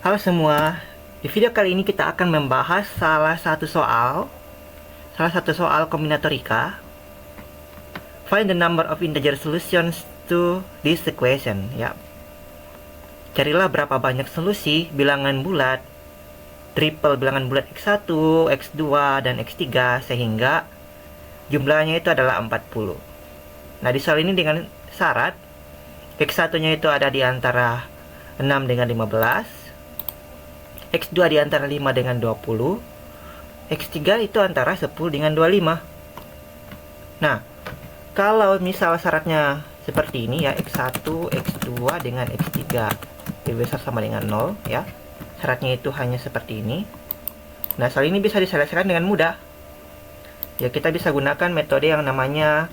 Halo semua, di video kali ini kita akan membahas salah satu soal kombinatorika. Find the number of integer solutions to this equation. Ya, carilah berapa banyak solusi bilangan bulat, triple bilangan bulat x1, x2, dan x3 sehingga jumlahnya itu adalah 40. Nah, di soal ini dengan syarat x1-nya itu ada di antara 6 dengan 15, x2 di antara 5 dengan 20, x3 itu antara 10 dengan 25. Nah, kalau misal syaratnya seperti ini ya, x1, x2 dengan x3 lebih besar sama dengan 0 ya. Syaratnya itu hanya seperti ini. Nah, soal ini bisa diselesaikan dengan mudah. Ya, kita bisa gunakan metode yang namanya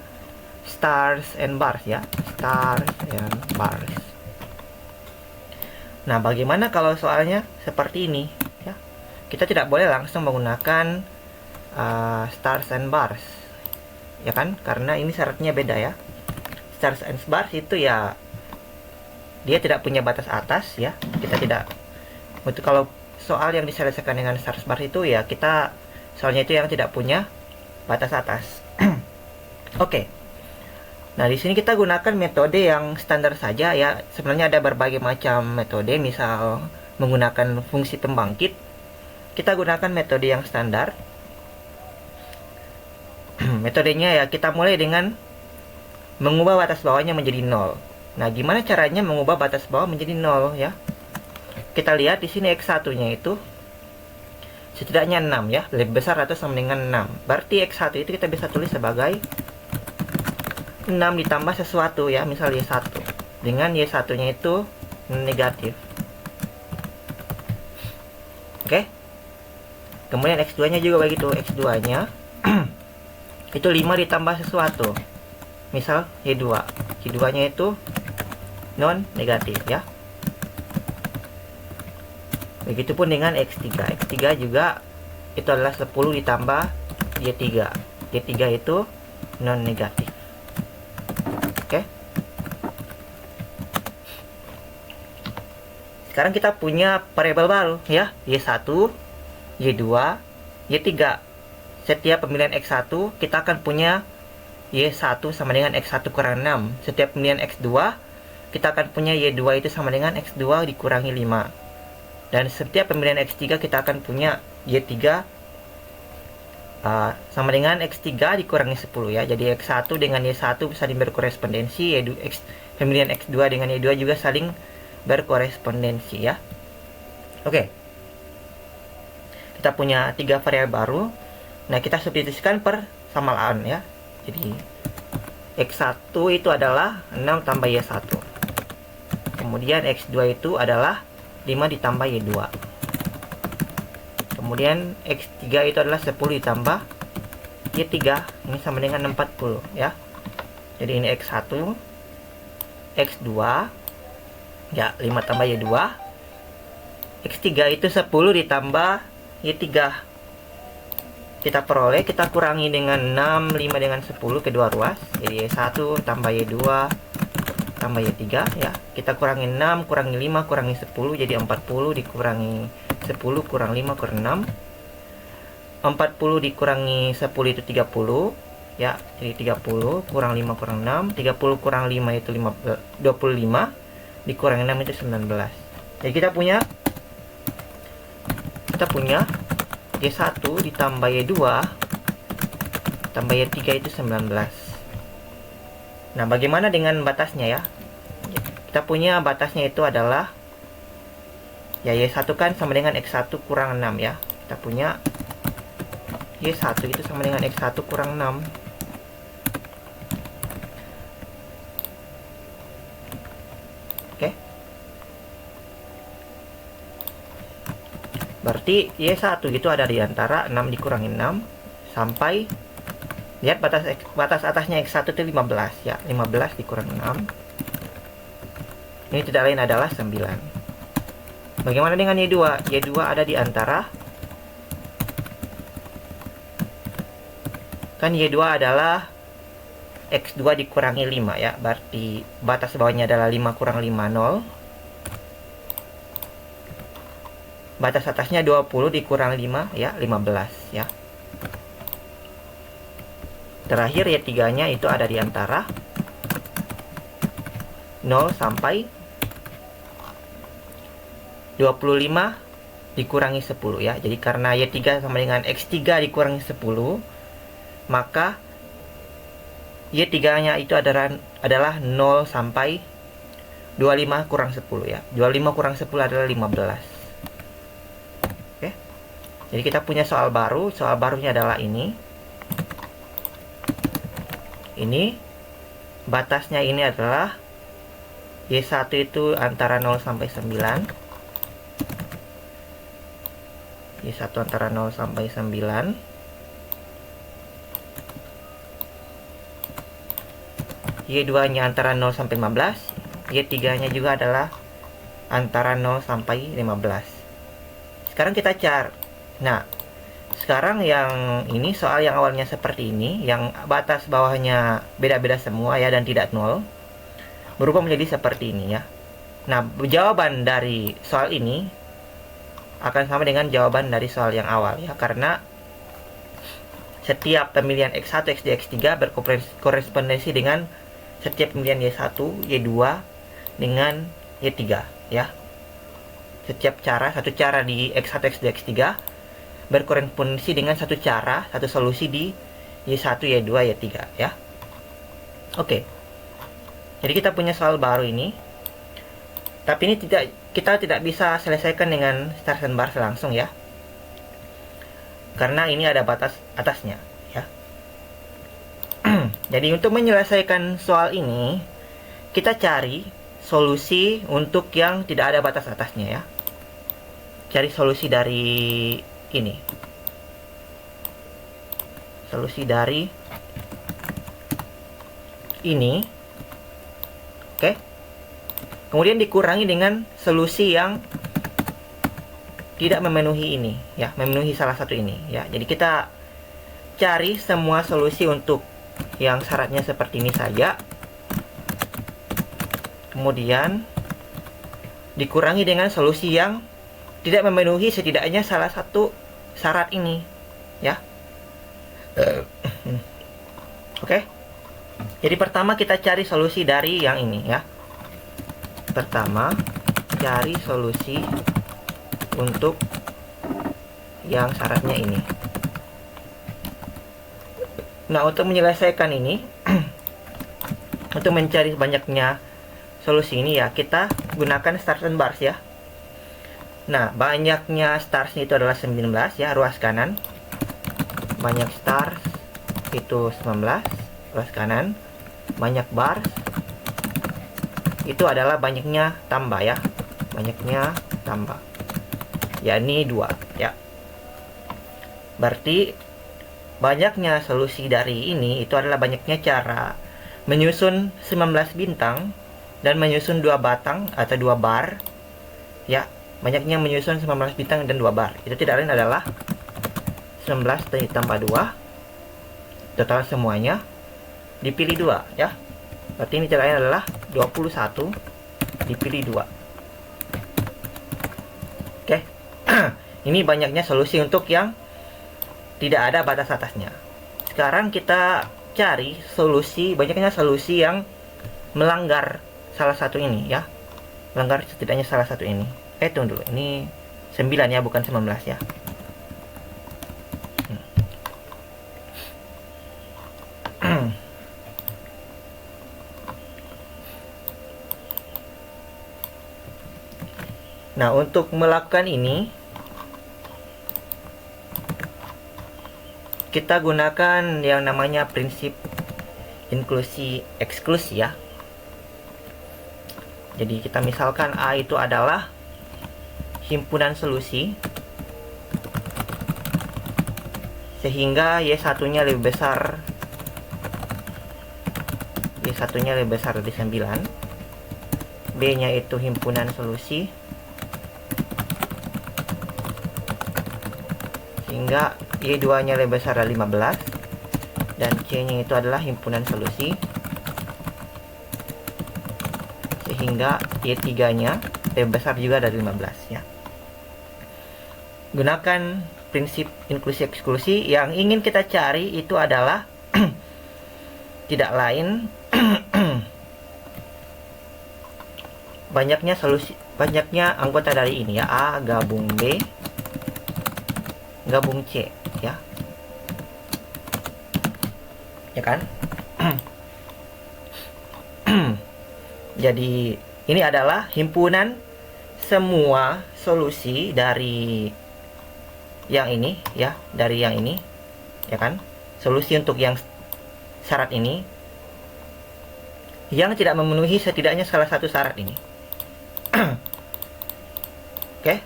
stars and bars ya. Stars and bars. Nah, bagaimana kalau soalnya seperti ini ya? Kita tidak boleh langsung menggunakan stars and bars, ya kan? Karena ini syaratnya beda ya. Stars and bars itu ya dia tidak punya batas atas ya. Kita tidak, untuk kalau soal yang diselesaikan dengan stars bars itu ya kita soalnya itu yang tidak punya batas atas. Oke. Nah, di sini kita gunakan metode yang standar saja ya. Sebenarnya ada berbagai macam metode, misal menggunakan fungsi pembangkit. Kita gunakan metode yang standar. Metodenya ya kita mulai dengan mengubah batas bawahnya menjadi 0. Nah, gimana caranya mengubah batas bawah menjadi 0 ya? Kita lihat di sini x1-nya itu setidaknya 6 ya, lebih besar atau sama dengan 6. Berarti x1 itu kita bisa tulis sebagai 6 ditambah sesuatu ya, misal y1 dengan y1 nya itu negatif. Oke. Kemudian x2 nya juga begitu, x2 nya itu 5 ditambah sesuatu, misal y2 nya itu non negatif ya. Begitupun dengan x3 juga itu adalah 10 ditambah y3 itu non negatif. Oke. Sekarang kita punya variabel baru ya, y1, y2, y3. Setiap pemilihan x1 kita akan punya y1 sama dengan x1 kurang 6. Setiap pemilihan x2 kita akan punya y2 itu sama dengan x2 dikurangi 5. Dan setiap pemilihan x3 kita akan punya y3 sama dengan x3 dikurangi 10 ya. Jadi x1 dengan y1 saling berkorespondensi, pemilihan x2 dengan y2 juga saling berkorespondensi ya. Oke. Kita punya 3 variabel baru. Nah, kita substitusikan per samalaan ya. Jadi x1 itu adalah 6 tambah y1. Kemudian x2 itu adalah 5 ditambah y2. Kemudian x3 itu adalah 10 ditambah y3. Ini sama dengan 40 ya. Jadi ini x1, x2 ya, 5 tambah y2. x3 itu 10 ditambah y3. Kita peroleh, kita kurangi dengan 6, 5 dengan 10 kedua ruas. Jadi y1 tambah y2 tambah y3 ya. Kita kurangi 6, kurangi 5, kurangi 10 jadi 40 dikurangi 10 kurang 5 kurang 6. 40 dikurangi 10 itu 30 ya. Jadi 30 kurang 5 kurang 6. 30 kurang 5 itu 25 dikurangi 6 itu 19. Jadi kita punya y1 ditambah y2 tambah y3 itu 19. Nah, bagaimana dengan batasnya ya? Kita punya batasnya itu adalah ya y1 kan sama dengan x1 kurang 6 ya. Kita punya y1 itu sama dengan x1 kurang 6. Oke. Berarti y1 itu ada di antara 6 dikurangi 6 sampai, lihat batas atasnya x1 itu 15 ya. 15 dikurangi 6. Ini tidak lain adalah 9. Bagaimana dengan y2? Y2 ada di antara, kan y2 adalah x2 dikurangi 5 ya. Berarti batas bawahnya adalah 5 kurang 5, 0. batas atasnya 20 dikurang 5 ya 15 ya. Terakhir Y3 nya itu ada di antara 0 sampai 25 dikurangi 10 ya. Jadi karena Y3 sama dengan X3 dikurangi 10, maka Y3 nya itu adalah 0 sampai 25 kurang 10 ya. 25 kurang 10 adalah 15. Oke. Jadi kita punya soal baru. Soal barunya adalah ini. Ini batasnya ini adalah Y1 itu antara 0 sampai 9. Y1 antara 0 sampai 9. Y2 nya antara 0 sampai 15. Y3 nya juga adalah antara 0 sampai 15. Sekarang kita cari. Nah, sekarang yang ini soal yang awalnya seperti ini, yang batas bawahnya beda-beda semua ya dan tidak 0, berubah menjadi seperti ini ya. Nah, jawaban dari soal ini akan sama dengan jawaban dari soal yang awal ya, karena setiap pemilihan X1, X2, X3 berkorespondensi dengan setiap pemilihan Y1, Y2 dengan Y3 ya. Setiap satu cara di X1, X2, X3 berkorespondensi dengan satu solusi di Y1, Y2, Y3 ya. Oke. Jadi kita punya soal baru ini. Tapi ini kita tidak bisa selesaikan dengan stars and bars langsung ya. Karena ini ada batas atasnya ya. Jadi untuk menyelesaikan soal ini, kita cari solusi untuk yang tidak ada batas atasnya ya. Cari solusi dari ini. Solusi dari ini. Oke. Kemudian dikurangi dengan solusi yang tidak memenuhi ini ya, memenuhi salah satu ini ya. Jadi kita cari semua solusi untuk yang syaratnya seperti ini saja. Kemudian dikurangi dengan solusi yang tidak memenuhi setidaknya salah satu syarat ini ya. Oke. Jadi pertama kita cari solusi dari yang ini ya. Pertama cari solusi untuk yang syaratnya ini. Nah, untuk menyelesaikan ini untuk mencari banyaknya solusi ini ya, kita gunakan stars and bars ya. Nah, banyaknya stars itu adalah 19 ya, ruas kanan. Banyak stars itu 19, ruas kanan. Banyak bars itu adalah banyaknya tambah ya. Banyaknya tambah. Yakni 2 ya. Berarti banyaknya solusi dari ini itu adalah banyaknya cara menyusun 19 bintang dan menyusun 2 batang atau 2 bar ya. Banyaknya menyusun 19 bintang dan 2 bar. Itu tidak lain adalah 19 ditambah 2 total semuanya dipilih 2 ya. Berarti ini caranya adalah 21 dipilih 2. Oke. Ini banyaknya solusi untuk yang tidak ada batas atasnya. Sekarang kita cari solusi, banyaknya solusi yang melanggar salah satu ini ya. Melanggar setidaknya salah satu ini. Tunggu dulu. Ini 9 ya, bukan 19 ya. Nah, untuk melakukan ini kita gunakan yang namanya prinsip inklusi eksklusi ya. Jadi kita misalkan A itu adalah himpunan solusi sehingga Y1 nya lebih besar, Y1 nya lebih besar dari 9. B nya itu himpunan solusi sehingga Y2 nya lebih besar dari 15, dan C nya itu adalah himpunan solusi sehingga Y3 nya lebih besar juga dari 15 ya. gunakan prinsip inklusi eksklusi. Yang ingin kita cari itu adalah tidak lain banyaknya anggota dari ini ya, A gabung B gabung C ya. Ya kan? Jadi ini adalah himpunan semua solusi dari yang ini ya, dari yang ini ya kan, solusi untuk yang syarat ini yang tidak memenuhi setidaknya salah satu syarat ini. Oke.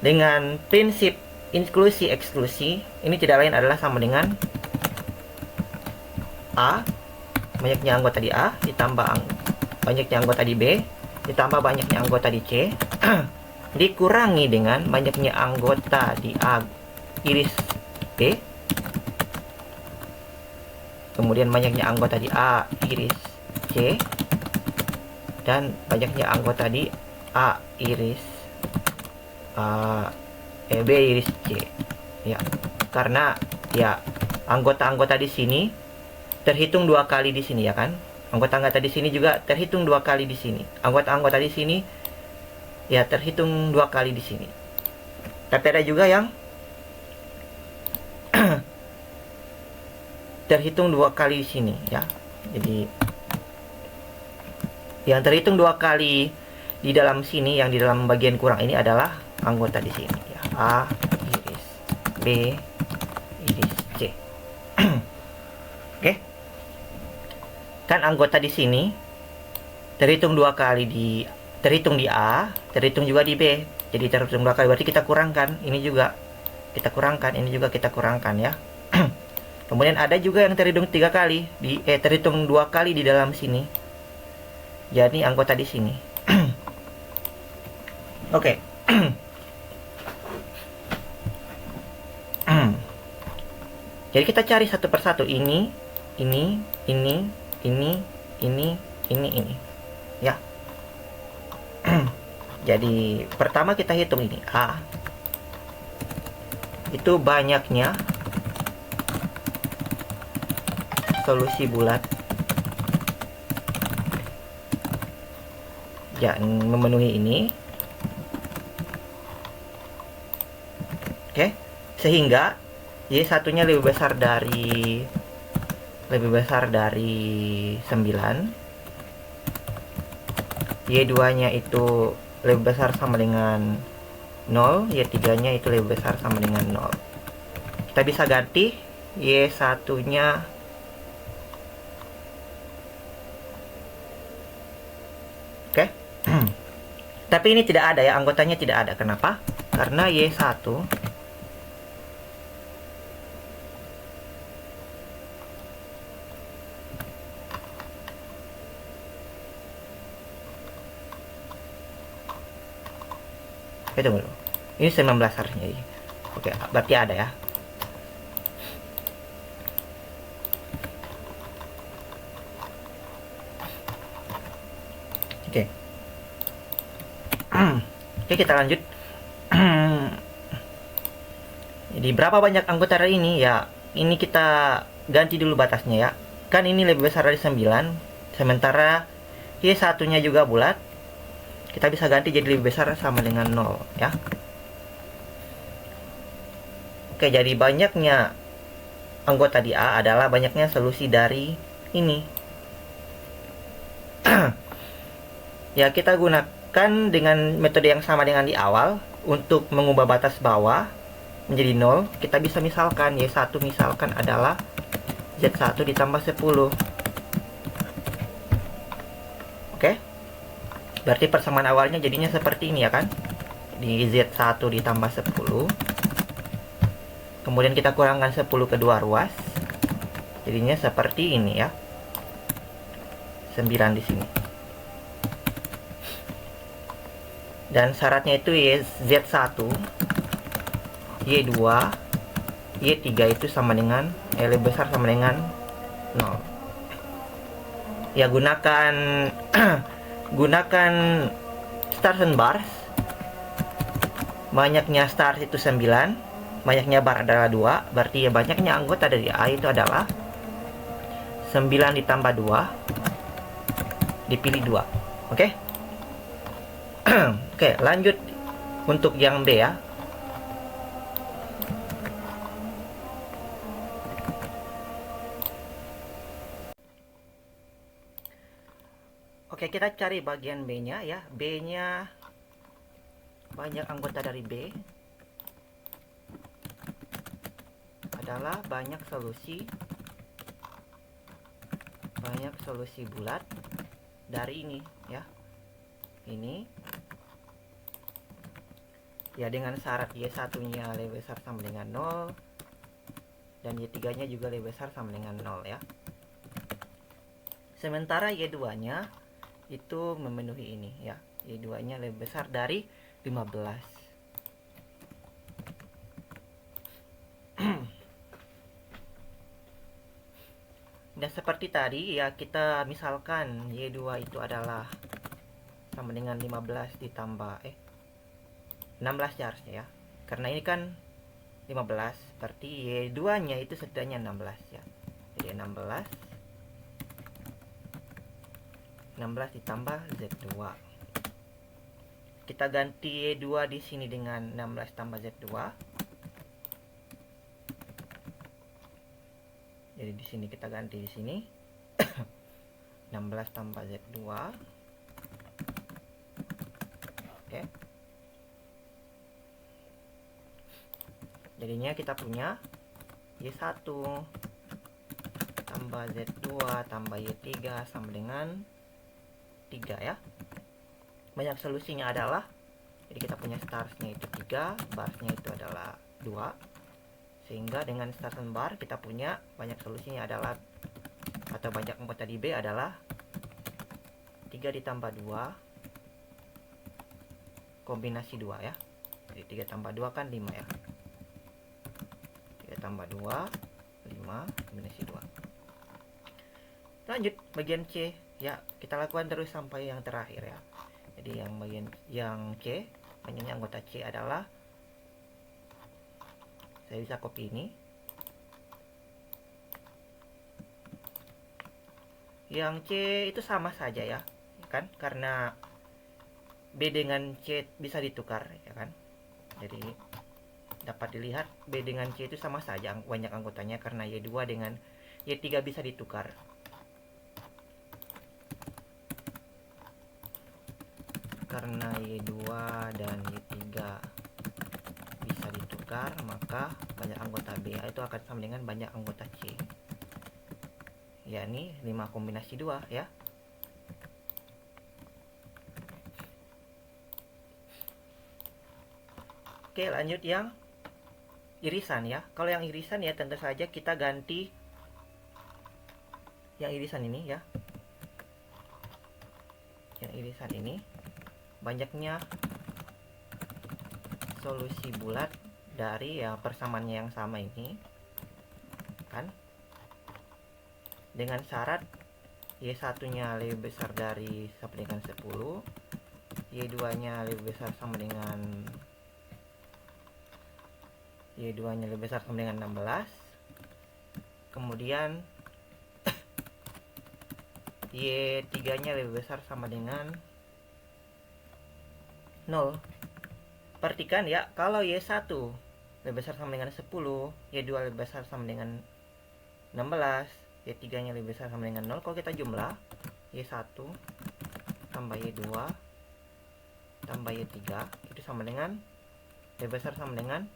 Dengan prinsip inklusi eksklusi ini tidak lain adalah sama dengan A, banyaknya anggota di A ditambah banyaknya anggota di B ditambah banyaknya anggota di C dikurangi dengan banyaknya anggota di A iris B, kemudian banyaknya anggota di A iris C, dan banyaknya anggota di A iris B iris C ya. Karena ya anggota-anggota di sini terhitung 2 kali di sini ya kan. Anggota-anggota di sini juga terhitung 2 kali di sini. Anggota-anggota di sini ya terhitung 2 kali di sini. Tapi ada juga yang terhitung 2 kali di sini ya. Jadi yang terhitung 2 kali di dalam sini, yang di dalam bagian kurang ini adalah anggota di sini ya. A iris B iris C. Oke. Kan anggota di sini terhitung 2 kali terhitung di A, terhitung juga di B. Jadi terhitung 2 kali, berarti kita kurangkan. Ini juga kita kurangkan, ini juga kita kurangkan ya. Kemudian ada juga yang terhitung 3 kali terhitung 2 kali di dalam sini. Jadi anggota di sini. Oke. Jadi kita cari satu persatu ini ya. Jadi pertama kita hitung ini A, itu banyaknya solusi bulat yang memenuhi ini. Oke, sehingga Y1 nya lebih besar dari 9, Y2 nya itu lebih besar sama dengan 0, Y3 nya itu lebih besar sama dengan 0. Kita bisa ganti Y1 nya oke. Tapi ini tidak ada ya, anggotanya tidak ada. Kenapa? Karena Y1 tunggu dulu. Ini 19 harusnya. Oke, berarti ada ya. Oke. Oke, kita lanjut. Jadi berapa banyak anggota dari ini ya? Ini kita ganti dulu batasnya ya. Kan ini lebih besar dari 9, sementara Y1 nya juga bulat. Kita bisa ganti jadi lebih besar sama dengan 0 ya. Oke, jadi banyaknya anggota di A adalah banyaknya solusi dari ini. Ya, kita gunakan dengan metode yang sama dengan di awal. Untuk mengubah batas bawah menjadi 0, kita bisa misalkan Y1 misalkan adalah Z1 ditambah 10. Oke. Berarti persamaan awalnya jadinya seperti ini ya kan. Di Z1 ditambah 10. Kemudian kita kurangkan 10 kedua ruas. Jadinya seperti ini ya. 9 di sini. Dan syaratnya itu Z1, Y2, Y3 itu sama dengan lebih besar sama dengan 0. Ya, gunakan stars and bars banyaknya stars itu 9, banyaknya bar adalah 2, berarti ya banyaknya anggota dari A itu adalah 9 ditambah 2 dipilih 2. Oke? Oke, lanjut untuk yang B ya. Oke, kita cari bagian B-nya ya. B-nya banyak anggota dari B adalah banyak solusi bulat dari ini ya. Ini ya dengan syarat Y1-nya lebih besar sama dengan 0 dan Y3-nya juga lebih besar sama dengan 0 ya. Sementara Y2-nya itu memenuhi ini ya. Y2-nya lebih besar dari 15. Dan seperti tadi ya, kita misalkan Y2 itu adalah sama dengan 15 ditambah 16 ya harusnya ya. Karena ini kan 15, berarti Y2-nya itu setidaknya 16 ya. Jadi 16 ditambah Z2. Kita ganti Y2 di sini dengan 16 tambah Z2. Jadi di sini kita ganti di sini 16 tambah Z2. Oke. Jadinya kita punya Y1 tambah Z2 tambah Y3 sama dengan 3 ya. Banyak solusinya adalah, jadi kita punya starsnya itu 3, barsnya itu adalah 2. Sehingga dengan stars dan bar kita punya banyak solusinya adalah, atau banyak anggota di B adalah 3 ditambah 2 kombinasi 2 ya. Jadi 3 tambah 2 kan 5 ya. 3 tambah 2 5 kombinasi 2. Lanjut bagian C ya, kita lakukan terus sampai yang terakhir ya. Jadi yang C, banyaknya anggota C adalah, saya bisa copy ini. Yang C itu sama saja ya, kan? Karena B dengan C bisa ditukar ya kan. Jadi dapat dilihat B dengan C itu sama saja banyak anggotanya, karena Y2 dengan Y3 bisa ditukar. Karena Y2 dan Y3 bisa ditukar, maka banyak anggota B itu akan sama dengan banyak anggota C, yakni 5 kombinasi 2 ya. Oke, lanjut yang irisan ya. Kalau yang irisan ya tentu saja kita ganti yang irisan ini ya. Yang irisan ini banyaknya solusi bulat dari ya persamaannya yang sama ini kan, dengan syarat Y1-nya lebih besar dari sama dengan 10, Y2-nya lebih besar sama dengan Y2-nya lebih besar sama dengan 16. Kemudian Y3-nya lebih besar sama dengan 0. Perhatikan ya, kalau Y1 lebih besar sama dengan 10, Y2 lebih besar sama dengan 16, Y3-nya lebih besar sama dengan 0. Kalau kita jumlah Y1 tambah Y2 tambah Y3 itu sama dengan lebih besar sama dengan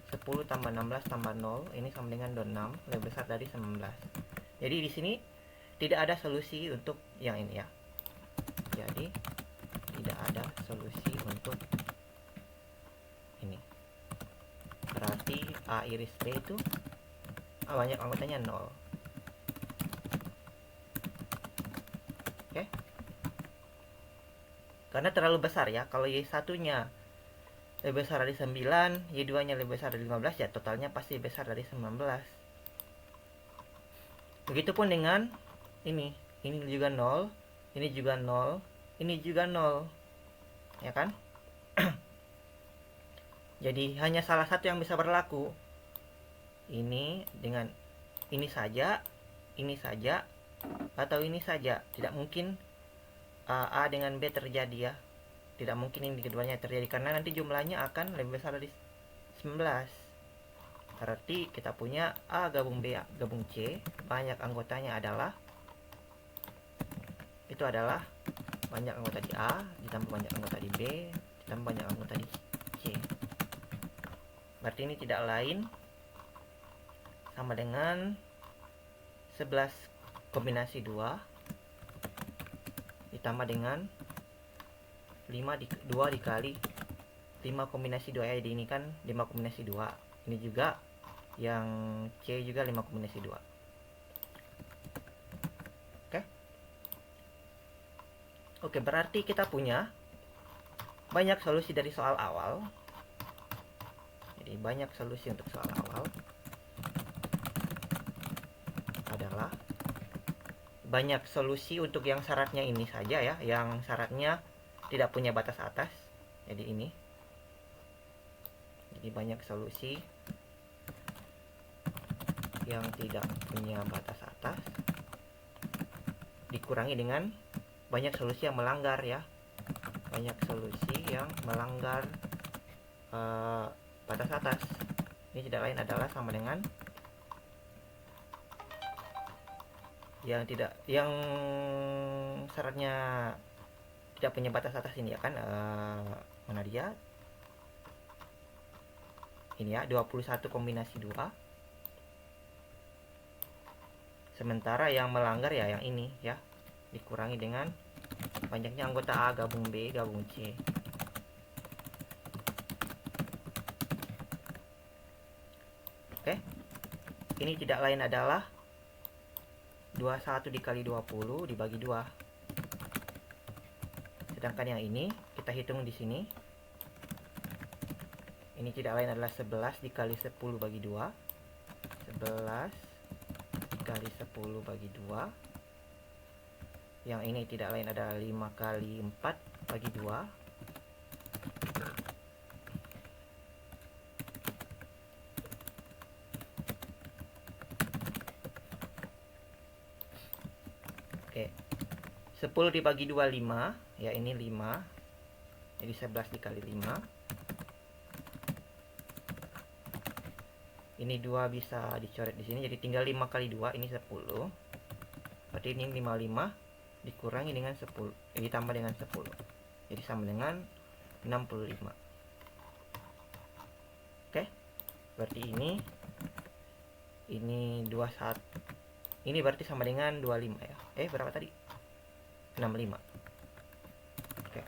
10 tambah 16 tambah 0, ini sama dengan 26, lebih besar dari 19. Jadi di sini tidak ada solusi untuk yang ini ya. Jadi tidak ada solusi untuk ini. Berarti A iris B itu banyak anggotanya 0. Oke. Karena terlalu besar ya. Kalau Y1-nya lebih besar dari 9, Y2-nya lebih besar dari 15, ya totalnya pasti besar dari 19. Begitupun dengan ini juga 0, ini juga 0, ini juga 0. Ya kan? Jadi hanya salah satu yang bisa berlaku. Ini dengan ini saja, atau ini saja. Tidak mungkin A dengan B terjadi ya. Tidak mungkin ini keduanya terjadi karena nanti jumlahnya akan lebih besar dari 19. Berarti kita punya A gabung B gabung C, banyak anggotanya adalah banyak anggota di A ditambah banyak anggota di B ditambah banyak anggota di C. Berarti ini tidak lain sama dengan 11 kombinasi 2 ditambah dengan 2 dikali 5 kombinasi 2 ya. Jadi ini kan 5 kombinasi 2. Ini juga yang C juga 5 kombinasi 2. Oke, berarti kita punya banyak solusi dari soal awal. Jadi banyak solusi untuk soal awal adalah banyak solusi untuk yang syaratnya ini saja ya, yang syaratnya tidak punya batas atas. Jadi ini. Jadi banyak solusi yang tidak punya batas atas dikurangi dengan banyak solusi yang melanggar ya. Banyak solusi yang melanggar batas atas. Ini tidak lain adalah sama dengan yang syaratnya tidak punya batas atas ini ya kan. Mana dia? Ini ya, 21 kombinasi 2. Sementara yang melanggar ya yang ini ya, dikurangi dengan banyaknya anggota A gabung B gabung C. Oke. Ini tidak lain adalah 21 dikali 20 dibagi 2. Sedangkan yang ini kita hitung di sini. Ini tidak lain adalah 11 dikali 10 bagi 2. 11 dikali 10 bagi 2. Yang ini tidak lain adalah 5 kali 4 bagi 2. Oke. 10 dibagi 2 5, ya ini 5. Jadi 11 dikali 5. Ini 2 bisa dicoret di sini, jadi tinggal 5 kali 2 ini 10. Berarti ini 55 dikurangi dengan 10, ditambah dengan 10. Jadi sama dengan 65. Oke. Berarti ini 21. Ini berarti sama dengan 25 ya. Berapa tadi? 65. Oke.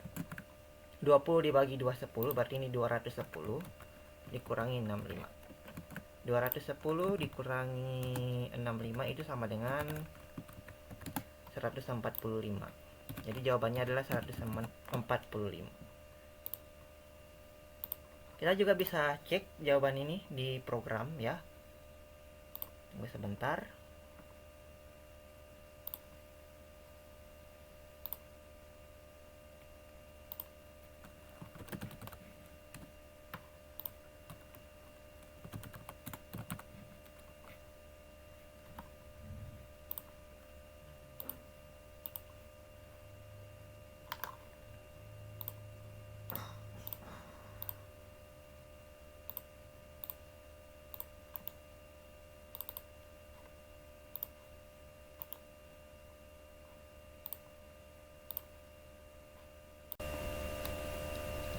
20 dibagi 2 10, berarti ini 210 dikurangi 65. 210 dikurangi 65 itu sama dengan 145. Jadi jawabannya adalah 145. Kita juga bisa cek jawaban ini di program ya. Tunggu sebentar.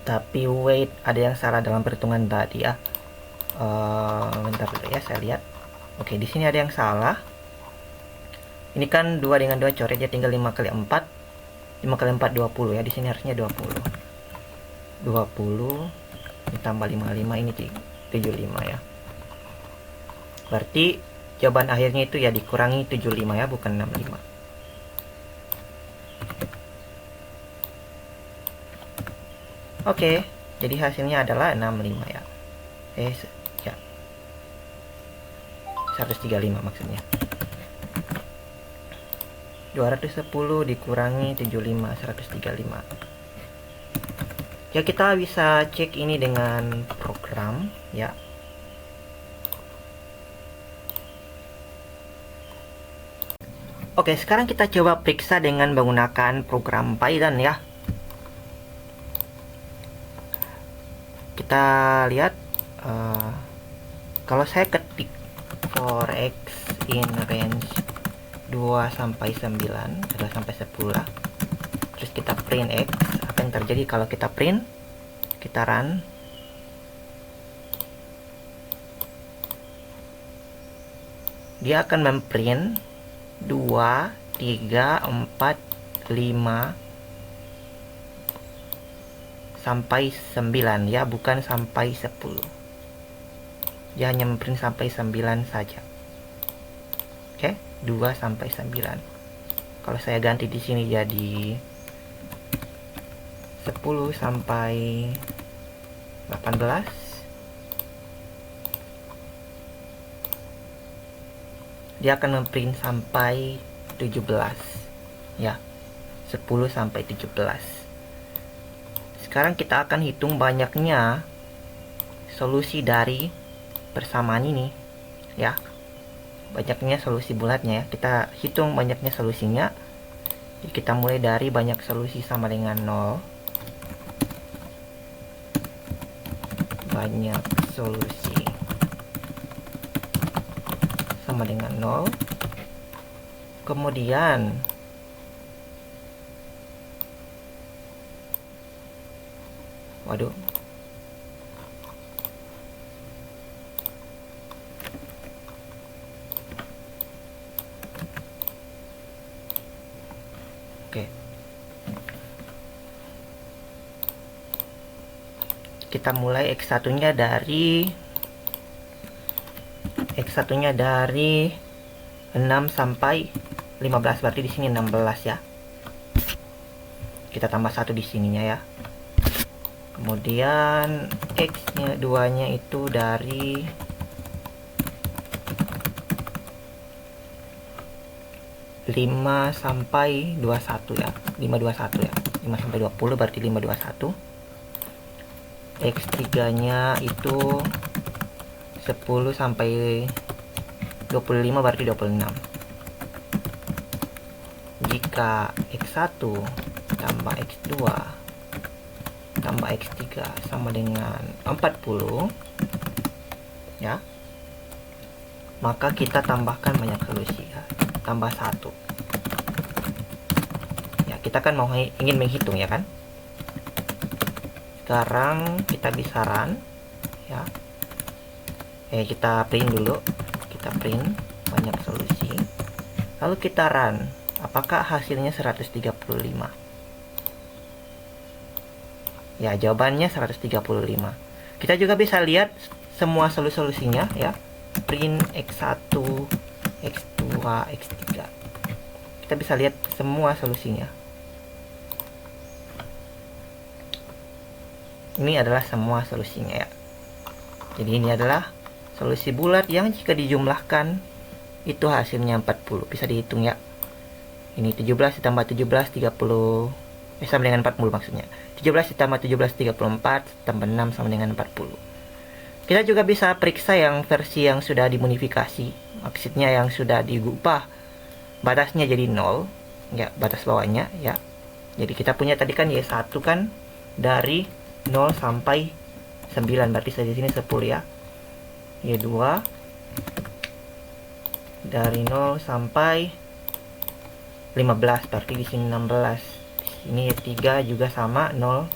Tapi wait, ada yang salah dalam perhitungan tadi ya. Bentar dulu ya, saya lihat. Oke, di sini ada yang salah. Ini kan 2 dengan 2 coret, ya tinggal 5 kali 4. 5 kali 4 20 ya. Di sini harusnya 20. 20 ditambah 55 ini 75 ya. Berarti jawaban akhirnya itu ya dikurangi 75 ya, bukan 65. Oke, jadi hasilnya adalah 65 ya. Ya. 135 maksudnya. 210 dikurangi 75, 135. Ya, kita bisa cek ini dengan program. program ya. Oke, sekarang kita coba periksa dengan menggunakan program Python ya. Kita lihat kalau saya ketik for x in range 2 sampai 9, 2 sampai 10 lah. Terus kita print x, apa yang terjadi kalau kita print? Kita run. Dia akan memprint 2, 3, 4, 5 sampai 9 ya, bukan sampai 10. Dia hanya memprint sampai 9 saja. Oke, 2 sampai 9. Kalau saya ganti di sini jadi 10 sampai 18. Dia akan memprint sampai 17 ya, 10 sampai 17. Sekarang kita akan hitung banyaknya solusi dari persamaan ini ya, banyaknya solusi bulatnya ya. Kita hitung banyaknya solusinya. Jadi kita mulai dari banyak solusi sama dengan 0. Banyak solusi sama dengan 0. Kemudian waduh, oke, kita mulai X1 nya dari 6 sampai 15, berarti di sini 16 ya. Kita tambah 1 di sininya ya. Kemudian X-nya 2-nya itu dari 5 sampai 21 ya. 5 sampai 20 berarti 521. X3-nya itu 10 sampai 25 berarti 26. Jika X1 tambah X2 tambah X3 sama dengan 40 ya, maka kita tambahkan banyak solusi ya, tambah 1 ya. Kita kan ingin menghitung ya kan. Sekarang kita bisa run ya. Kita print dulu, kita print banyak solusi, lalu kita run. Apakah hasilnya 135? Ya, jawabannya 135. Kita juga bisa lihat semua solusinya ya. Print X1, X2, X3. Kita bisa lihat semua solusinya. Ini adalah semua solusinya ya. Jadi ini adalah solusi bulat yang jika dijumlahkan itu hasilnya 40. Bisa dihitung ya. Ini 17 ditambah 17 30 sama dengan 40 maksudnya. 17 ditambah 17 34 tambah 6 sama dengan 40. Kita juga bisa periksa yang versi yang sudah dimodifikasi, maksudnya yang sudah diubah batasnya jadi 0 ya, batas bawahnya ya. Jadi kita punya tadi kan Y1 kan dari 0 sampai 9, berarti saya di sini 10 ya. Y2 dari 0 sampai 15, berarti di sini 16. Ini Y3 juga sama 0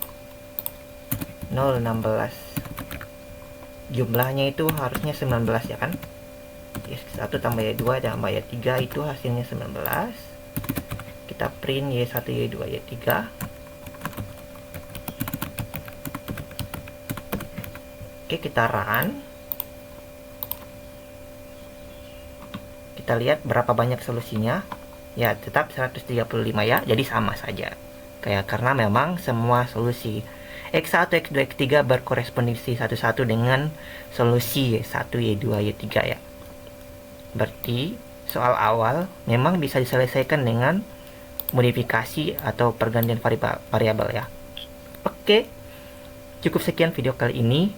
16. Jumlahnya itu harusnya 19 ya kan. Y1 tambah Y2 tambah Y3 itu hasilnya 19. Kita print Y1 Y2 Y3. Oke, kita run. Kita lihat berapa banyak solusinya. Ya, tetap 135 ya. Jadi sama saja. Karena memang semua solusi X1, X2, X3 berkorespondensi satu-satu dengan solusi Y1, Y2, Y3 ya. Berarti soal awal memang bisa diselesaikan dengan modifikasi atau pergantian variabel ya. Oke, cukup sekian video kali ini.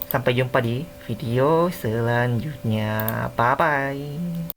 Sampai jumpa di video selanjutnya. Bye-bye.